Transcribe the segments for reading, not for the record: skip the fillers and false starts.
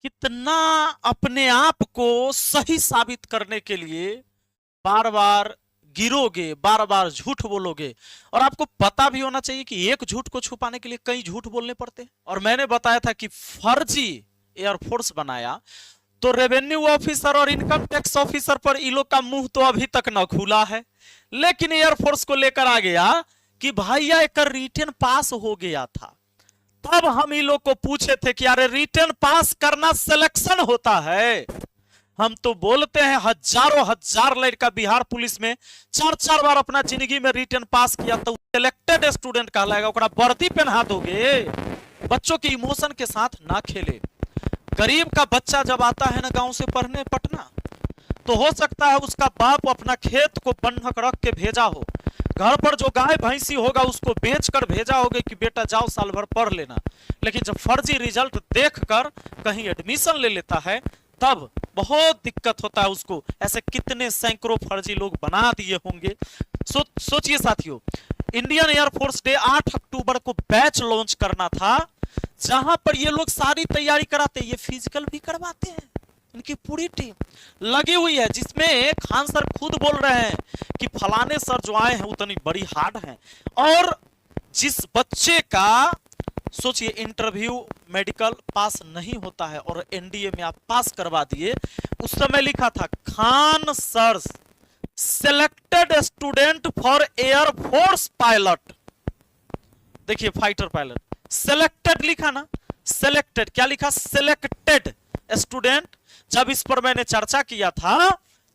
कितना अपने आप को सही साबित करने के लिए बार बार गिरोगे, बार बार झूठ बोलोगे। और आपको पता भी होना चाहिए कि एक झूठ को छुपाने के लिए कई झूठ बोलने पड़ते हैं। और मैंने बताया था कि फर्जी एयरफोर्स बनाया तो रेवेन्यू ऑफिसर और इनकम टैक्स ऑफिसर पर इन लोग का मुंह तो अभी तक न खुला है, लेकिन एयरफोर्स को लेकर आ गया कि भैया एक रिटर्न पास हो गया था। तब हम इन लोग को पूछे थे कि अरे रिटर्न पास करना सिलेक्शन होता है। हम तो बोलते हैं हजारों हजार लड़का बिहार पुलिस में चार चार बार अपना जिंदगी में रिटर्न पास किया तो सिलेक्टेड स्टूडेंट कहलाएगा। ओकरा वर्दी पहना दोगे। बच्चों के इमोशन के साथ ना खेले। गरीब का बच्चा जब आता है ना गांव से पढ़ने पटना, तो हो सकता है उसका बाप अपना खेत को बंधक रख के भेजा हो, घर पर जो गाय भैंसी होगा उसको बेचकर भेजा होगा कि बेटा जाओ साल भर पढ़ लेना। लेकिन जब फर्जी रिजल्ट देखकर कहीं एडमिशन ले लेता है तब बहुत दिक्कत होता है उसको। ऐसे कितने सैकड़ों फर्जी लोग बना दिए होंगे। सोचिए साथियों, इंडियन एयरफोर्स डे 8 अक्टूबर को बैच लॉन्च करना था, जहां पर ये लोग सारी तैयारी कराते, ये फिजिकल भी करवाते हैं। इनकी पूरी टीम लगी हुई है, जिसमें खान सर खुद बोल रहे हैं कि फलाने सर जो आए हैं उतनी बड़ी हार्ड हैं। और जिस बच्चे का सोचिए इंटरव्यू मेडिकल पास नहीं होता है और एनडीए में आप पास करवा दिए, उस समय लिखा था Khan sir selected student for air force pilot. देखिए फाइटर पायलट, सिलेक्टेड लिखा ना, सिलेक्टेड क्या लिखा, सिलेक्टेड स्टूडेंट। जब इस पर मैंने चर्चा किया था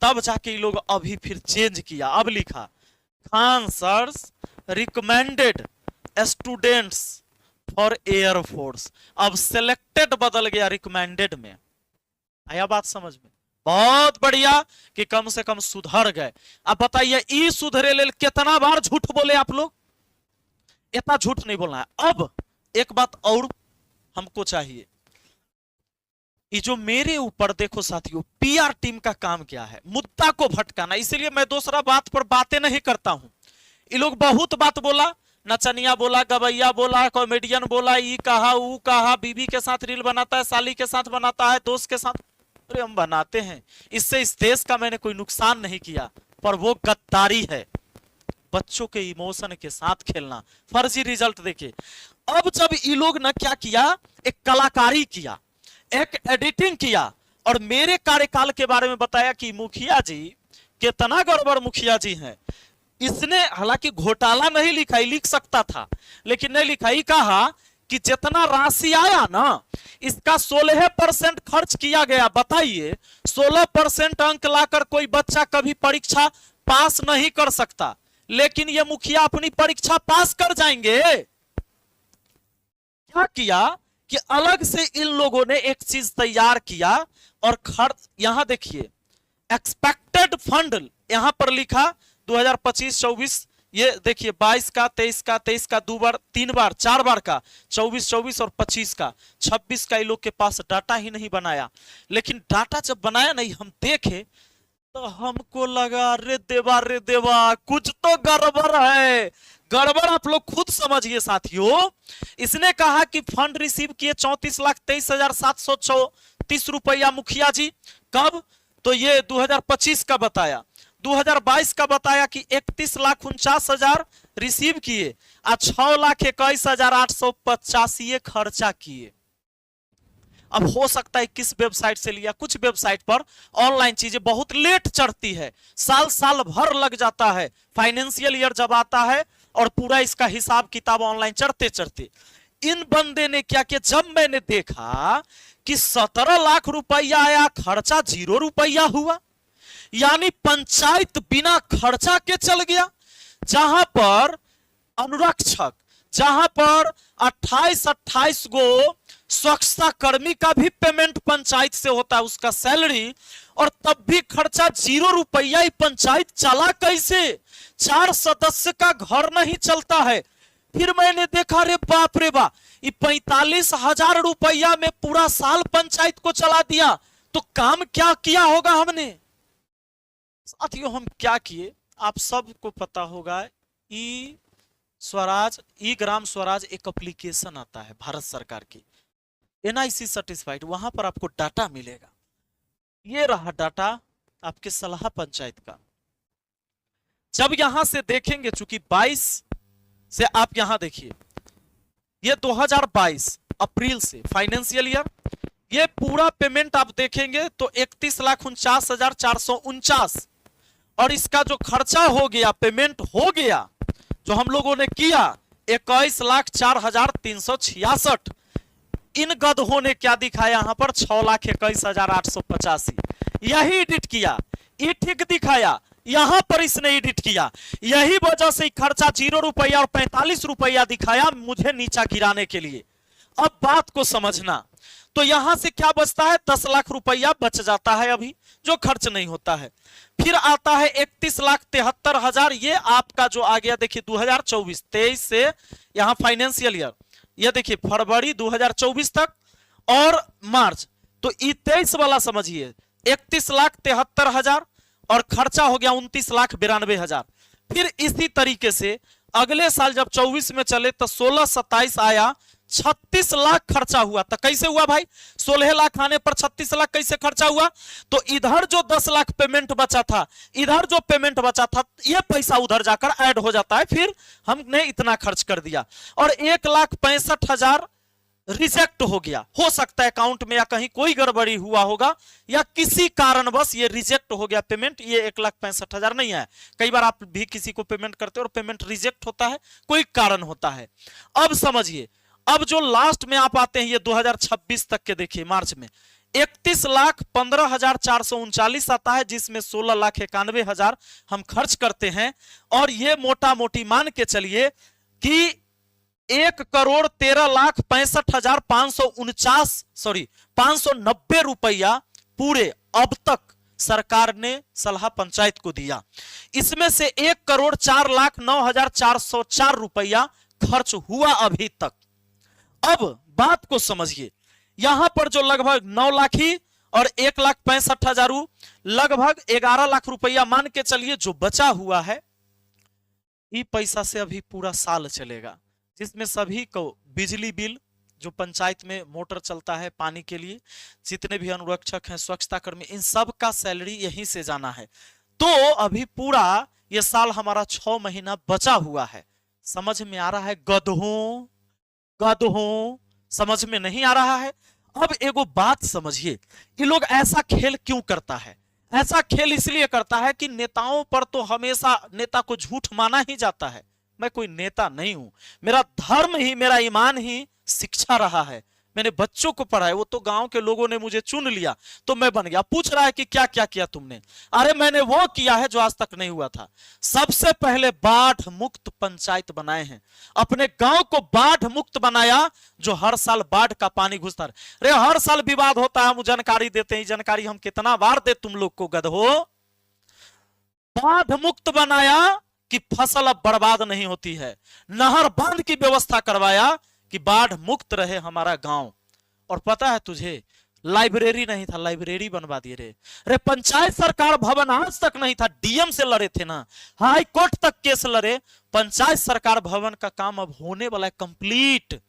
तब जाके ये लोग अभी फिर चेंज किया, अब लिखा Khan sir's recommended students for air force. अब सिलेक्टेड बदल गया रिकमेंडेड में। आया बात समझ में? बहुत बढ़िया कि कम से कम सुधर गए। अब बताइए ई सुधरे ले कितना बार झूठ बोले आप लोग? इतना झूठ नहीं बोलना है। अब एक बात और हमको चाहिए, ये जो मेरे ऊपर देखो साथियों, पीआर टीम का काम क्या है, मुद्दा को भटकाना। इसलिए मैं दूसरा बात पर बातें नहीं करता हूं। ये लोग बहुत बात बोला, नचनिया बोला, गवैया बोला, कॉमेडियन बोला, ई कहा ऊ कहा, बीबी के साथ रील बनाता है, साली के साथ बनाता है, दोस्त के साथ। अरे हम बनाते हैं, इससे इस देश का मैंने कोई नुकसान नहीं किया, पर वो गद्दारी है। बच्चों के इमोशन के साथ खेलना, फर्जी रिजल्ट देखिए। अब जब ये लोग ने क्या किया, एक कलाकारी किया, एक एडिटिंग किया और मेरे कार्यकाल के बारे में बताया कि मुखिया जी कितना गड़बड़ मुखिया जी हैं। इसने हालांकि घोटाला नहीं लिखा, लिख सकता था लेकिन नहीं लिखा। ही कहा कि जितना राशि आया ना इसका 16% खर्च किया गया। बताइए 16% अंक लाकर कोई बच्चा कभी परीक्षा पास नहीं कर सकता, लेकिन ये मुखिया अपनी परीक्षा पास कर जाएंगे। क्या किया कि अलग से इन लोगों ने एक चीज तैयार किया और खर्च, यहां देखिए एक्सपेक्टेड फंड यहां पर लिखा 2025-24, ये देखिए 22 का 23 का 23 का 2 बार 3 बार 4 बार का 24-24 और 25 का 26 का। इन लोग के पास डाटा ही नहीं बनाया। लेकिन डाटा जब बनाया नहीं, हम देखे तो हमको लगा रे देवा कुछ तो गड़बड़ है। गड़बड़ आप लोग खुद समझिए साथियों। इसने कहा कि फंड रिसीव किए 34,23,734 रुपया मुखिया जी। कब? तो ये 2025 का बताया। 2022 का बताया कि 31,49,000 रिसीव किए और 6,21,885 खर्चा किए। अब हो सकता है किस वेबसाइट से लिया, कुछ वेबसाइट पर ऑनलाइन चीजें बहुत लेट चढ़ती है, साल साल भर लग जाता है। फाइनेंशियल ईयर जब आता है और पूरा इसका हिसाब किताब ऑनलाइन चढ़ते चढ़ते इन बंदे ने क्या किया, जब मैंने देखा कि 17 लाख रुपया आया, खर्चा 0 रुपया हुआ, यानी पंचायत बिना खर्चा के चल गया। जहां पर अनुरक्षक, जहां पर 28 गो स्वच्छता कर्मी का भी पेमेंट पंचायत से होता है, उसका सैलरी, और तब भी खर्चा 0 रुपया। पंचायत चला कैसे? 4 सदस्य का घर नहीं चलता है। फिर मैंने देखा रे बाप रे बाप, ये 45,000 रुपया में पूरा साल पंचायत को चला दिया। तो काम क्या किया होगा हमने साथियों? हम क्या किए आप सबको पता होगा। ई स्वराज, ई ग्राम स्वराज एक एप्लीकेशन आता है भारत सरकार की। एनआईसी सर्टिफाइड, वहां पर आपको डाटा मिलेगा। ये रहा डाटा आपके सलाहा पंचायत का। जब यहां से देखेंगे, चूंकि 22 से आप यहां देखिए, ये 2022 अप्रैल से फाइनेंशियल ईयर, ये पूरा पेमेंट आप देखेंगे तो 31,49,449, और इसका जो खर्चा हो गया, पेमेंट हो गया जो हम लोगों ने किया 21,04,366। इन गधों ने क्या दिखाया यहां पर 6,21,885, यही एडिट किया, ये ठीक दिखाया, यहां पर इसने एडिट किया, यही वजह से खर्चा 0 रुपया और 45 रुपया दिखाया मुझे नीचा गिराने के लिए। अब बात को समझना, तो यहां से क्या बचता है, 10 लाख रुपया बच जाता है अभी, जो खर्च नहीं होता है। फिर आता है 31,73,000, ये आपका जो आ गया देखिए 2024, 23 से यहां फाइनेंशियल ईयर, ये देखिए फरवरी 2024 तक और मार्च, तो 23 वाला समझिए 31,73,000 और खर्चा हो गया 29,92,000। फिर इसी तरीके से अगले साल जब 24 में चले तो 16-27 आया, 36 लाख खर्चा हुआ। तो कैसे हुआ भाई, 16 लाख आने पर 36 लाख कैसे खर्चा हुआ, तो इधर जो 10 लाख पेमेंट बचा था, इधर जो पेमेंट बचा था, ये पैसा उधर जाकर ऐड हो जाता है, फिर हमने इतना खर्च कर दिया, और 1,65,000 रिजेक्ट हो गया। हो सकता है अकाउंट में या कहीं कोई गड़बड़ी हुआ होगा, या किसी कारणवश ये रिजेक्ट हो गया पेमेंट, ये 1,65,000 नहीं है। कई बार आप भी किसी को पेमेंट करते हो और पेमेंट रिजेक्ट होता है, कोई कारण होता है। अब समझिए, अब जो लास्ट में आप आते हैं ये 2026 तक के देखिए, मार्च में 31,15,439 आता है, जिसमें 16,91,000 हम खर्च करते हैं, और ये मोटा मोटी मान के चलिए कि 1,13,65,590 रुपया पूरे अब तक सरकार ने सलाहा पंचायत को दिया। इसमें से 1,04,09,404 रुपया खर्च हुआ अभी तक। अब बात को समझिए, यहां पर जो लगभग 9 लाख ही और 1,65,000, लगभग 11 लाख रुपया मान के चलिए जो बचा हुआ है, ये पैसा से अभी पूरा साल चलेगा, जिसमें सभी को बिजली बिल, जो पंचायत में मोटर चलता है पानी के लिए, जितने भी अनुरक्षक हैं, स्वच्छता कर्मी, इन सब का सैलरी यहीं से जाना है। तो अभी पूरा ये साल हमारा 6 महीना बचा हुआ है। समझ में आ रहा है गधों, गधों, समझ में नहीं आ रहा है। अब एगो बात समझिए, ये लोग ऐसा खेल क्यों करता है, ऐसा खेल इसलिए करता है कि नेताओं पर तो हमेशा नेता को झूठ माना ही जाता है। मैं कोई नेता नहीं हूं, मेरा धर्म ही, मेरा ईमान ही शिक्षा रहा है, मैंने बच्चों को पढ़ाया, वो तो गांव के लोगों ने मुझे चुन लिया तो मैं बन गया। पूछ रहा है कि क्या क्या किया तुमने, अरे मैंने वो किया है जो आज तक नहीं हुआ था। सबसे पहले बाढ़ मुक्त पंचायत बनाए हैं, अपने गांव को बाढ़ मुक्त बनाया, जो हर साल बाढ़ का पानी घुसता है। अरे हर साल विवाद होता है, हम जानकारी देते हैं, जानकारी हम कितना बार दे तुम लोग को गधो। बाढ़ मुक्त बनाया कि फसल अब बर्बाद नहीं होती है, नहर बांध की व्यवस्था करवाया कि बाढ़ मुक्त रहे हमारा गांव। और पता है तुझे, लाइब्रेरी नहीं था, लाइब्रेरी बनवा दिए रे। अरे पंचायत सरकार भवन आज तक नहीं था, डीएम से लड़े थे ना, हाई कोर्ट तक केस लड़े, पंचायत सरकार भवन का काम अब होने वाला है कंप्लीट।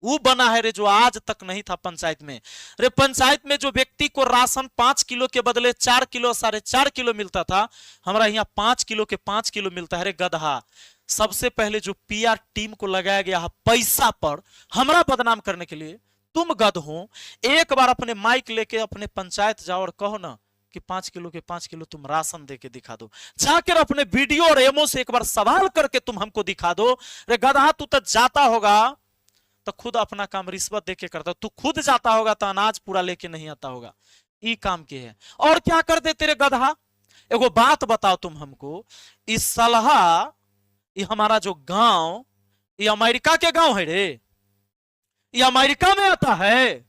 वो बना है रे जो आज तक नहीं था पंचायत में। रे पंचायत में जो व्यक्ति को राशन 5 किलो के बदले 4 किलो 4.5 किलो मिलता था, हमारा यहाँ 5 किलो के 5 किलो मिलता है रे गधा। सबसे पहले जो पीआर टीम को लगाया गया है पैसा पर हमारा बदनाम करने के लिए, तुम गधों एक बार अपने माइक लेके अपने पंचायत जाओ और कहो ना कि 5 किलो के 5 किलो तुम राशन दे के दिखा दो, जाकर अपने वीडियो और एमओ से एक बार सवाल करके तुम हमको दिखा दो। रे गधा, तू तो जाता होगा तो खुद अपना काम रिश्वत देके करता, तू खुद जाता होगा तो अनाज पूरा लेके नहीं आता होगा। ये काम के है और क्या कर दे तेरे गधा। एगो बात बताओ तुम हमको, इस सलाहा ये हमारा जो गांव, ये अमेरिका के गांव है रे, ये अमेरिका में आता है,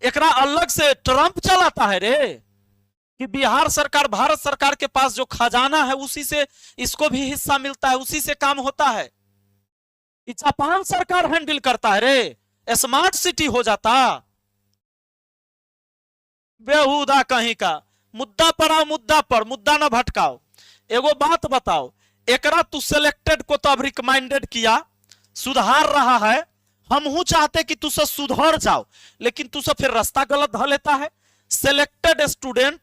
एकरा अलग से ट्रंप चलाता है रे, कि बिहार सरकार, भारत सरकार के पास जो खजाना है उसी से इसको भी हिस्सा मिलता है, उसी से काम होता है। जापान सरकार हैंडल करता है रे, स्मार्ट सिटी हो जाता। बेहुदा कहीं का, मुद्दा पर आओ, मुद्दा पर, मुद्दा ना भटकाओ। एगो बात बताओ, एकरा तू सिलेक्टेड को तो अब रिकमेंडेड किया, सुधार रहा है, हम चाहते कि तू सब सुधर जाओ, लेकिन तू सब फिर रास्ता गलत ध लेता है। सिलेक्टेड स्टूडेंट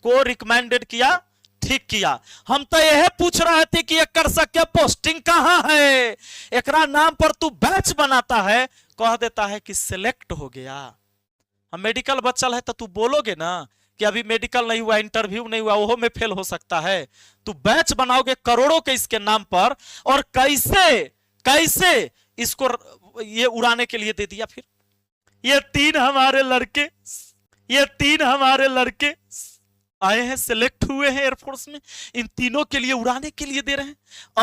को रिकमेंडेड किया, ठीक किया। हम तो यह पूछ रहे थे कि कर सके पोस्टिंग कहां है, एकरा नाम पर तू बैच बनाता है, कह देता है कि सिलेक्ट हो गया। हम मेडिकल बच्चल है तो तू बोलोगे ना कि अभी मेडिकल नहीं हुआ, इंटरव्यू नहीं हुआ, वो में फेल हो सकता है। तू बैच बनाओगे करोड़ों के इसके नाम पर, और कैसे कैसे इसको ये उड़ाने के लिए दे दिया। फिर ये तीन हमारे लड़के आए हैं, सिलेक्ट हुए हैं एयरफोर्स में, इन तीनों के लिए उड़ाने के लिए दे रहे हैं।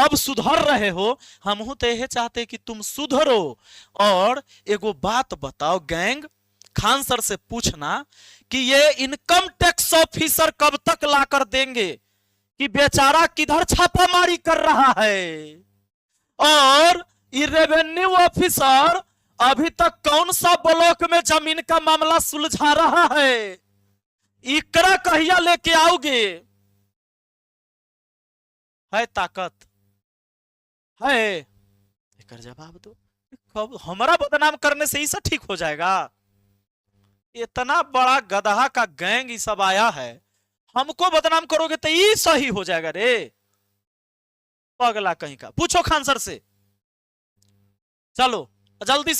अब सुधर रहे हो, हम तो यह चाहते कि तुम सुधरो। और एगो बात बताओ गैंग, खान सर से पूछना कि ये इनकम टैक्स ऑफिसर कब तक लाकर देंगे कि बेचारा किधर छापामारी कर रहा है, और ये रेवेन्यू ऑफिसर अभी तक कौन सा ब्लॉक में जमीन का मामला सुलझा रहा है, इकरा कहिया लेके आओगे। है ताकत है, एक जवाब दो। कब हमारा बदनाम करने से ही सब ठीक हो जाएगा? इतना बड़ा गधा का गैंग ये सब आया है, हमको बदनाम करोगे तो ये सही हो जाएगा रे पगला कहीं का। पूछो खान सर से, चलो जल्दी से